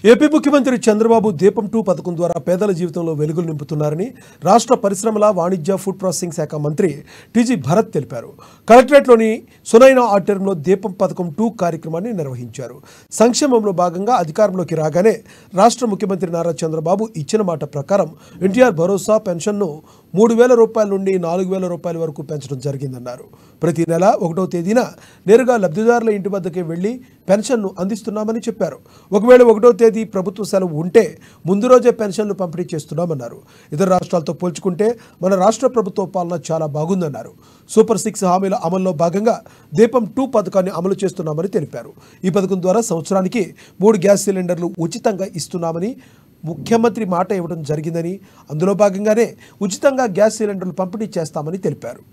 AP ముఖ్యమంత్రి చంద్రబాబు దీపం 2 పథకం ద్వారా పేదల జీవితంలో వెలుగులు నింపుతున్నారని రాష్ట్ర పరిశ్రమల వాణిజ్య ఫుడ్ ప్రాసెసింగ్ శాఖ మంత్రి టీజీ భరత్ తెలిపారు. కలెక్టరేట్లోని సునైనా ఆడిటోరియంలో దీపం పథకం 2 కార్యక్రమాన్ని నిర్వహించారు. సంక్షేమంలో భాగంగా అధికారంలోకి రాగానే రాష్ట్ర ముఖ్యమంత్రి నారా చంద్రబాబు ఇచ్చిన మాట ప్రకారం ఎన్టీఆర్ భరోసా పెన్షన్ను 3,000 రూపాయల నుండి 4,000 రూపాయల వరకు పెంచడం జరిగిందన్నారు. ప్రతి నెల 1వ తేదీన నేరుగా లబ్ధిదారుల ఇంటి వద్దకే వెళ్లి పెన్షన్ను అందిస్తున్నామని చెప్పారు. ఒకవేళ 1వ తేదీ ప్రభుత్వ సెలవు ఉంటే ముందు రోజే పెన్షన్లు పంపిణీ చేస్తున్నామన్నారు. ఇతర రాష్ట్రాలతో పోల్చుకుంటే మన రాష్ట్ర ప్రభుత్వ పాలన చాలా బాగుందన్నారు. సూపర్ 6 హామీల అమల్లో భాగంగా దీపం 2 పథకాన్ని అమలు చేస్తున్నామని తెలిపారు. ఈ పథకం ద్వారా సంవత్సరానికి 3 గ్యాస్ సిలిండర్లు ఉచితంగా ఇస్తున్నామని ముఖ్యమంత్రి మాట ఇవ్వడం జరిగిందని, అందులో భాగంగానే ఉచితంగా గ్యాస్ సిలిండర్లు పంపిణీ చేస్తామని తెలిపారు.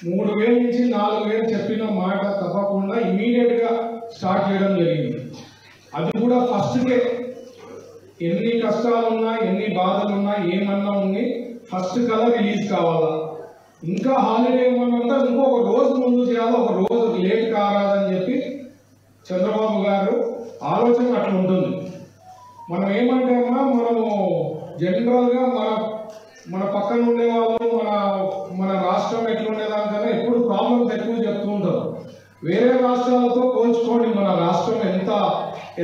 మూడు వేల నుంచి 4,000 చెప్పిన మాట తప్పకుండా ఇమీడియట్ గా స్టార్ట్ చేయడం జరిగింది. అది కూడా ఫస్ట్కే ఎన్ని కష్టాలున్నా ఎన్ని బాధలున్నా ఏమన్నా ఉంది ఫస్ట్ కల్లా రిలీజ్ కావాలా. ఇంకా హాలిడే ఏమన్నా ఇంకొక రోజు ముందు చేయాలి, ఒక రోజు లేట్ కారాదని చెప్పి చంద్రబాబు గారు ఆలోచన అట్లా ఉంటుంది. మనం ఏమంటే మనము జనరల్ గా మన పక్కన ఉండే వాళ్ళు మన రాష్ట్రం ఎట్లుండేదానికన్నా ఎప్పుడు ప్రాబ్లమ్స్ ఎక్కువ చెప్తూ ఉంటారు. వేరే రాష్ట్రాలతో పోల్చుకోండి మన రాష్ట్రం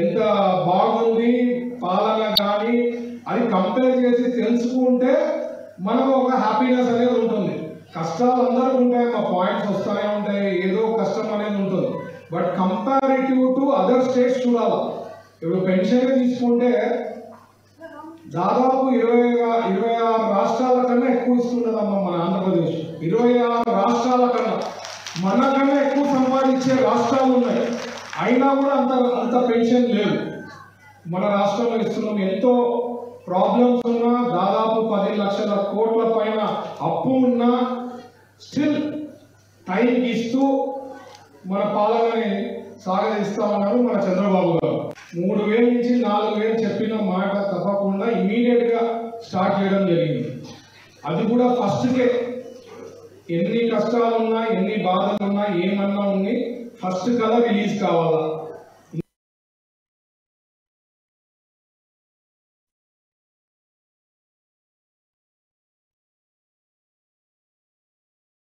ఎంత బాగుంది పాలన కానీ అది కంపేర్ చేసి తెలుసుకుంటే మనకు ఒక హ్యాపీనెస్ అనేది ఉంటుంది. కష్టాలు అందరూ ఉంటాయి, మా పాయింట్స్ వస్తూనే ఉంటాయి, ఏదో కష్టం అనేది ఉంటుంది. But comparative to other states చూడాలి. ఇప్పుడు పెన్షన్ తీసుకుంటే దాదాపు 26 రాష్ట్రాల కన్నా ఎక్కువ ఇస్తుండదమ్మా మన ఆంధ్రప్రదేశ్. 26 రాష్ట్రాల కన్నా మనకన్నా ఎక్కువ సంపాదించే రాష్ట్రాలు ఉన్నాయి. అయినా కూడా అంత పెన్షన్ లేదు. మన రాష్ట్రంలో ఇస్తున్నాం. ఎంతో ప్రాబ్లమ్స్ ఉన్నా, దాదాపు 10 లక్షల కోట్ల పైన అప్పు ఉన్నా స్టిల్ టైంకి ఇస్తూ మన పాలనని సాగదీస్తా ఉన్నారు మన చంద్రబాబు గారు. 3,000 నుంచి 4,000 చెప్పిన మాట తప్పకుండా ఇమీడియట్ గా స్టార్ట్ చేయడం జరిగింది. అది కూడా ఫస్ట్కే ఎన్ని కష్టాలున్నా ఎన్ని బాధలున్నా ఏమన్నా ఉంది ఫస్ట్ కల్లా రిలీజ్ కావాలా.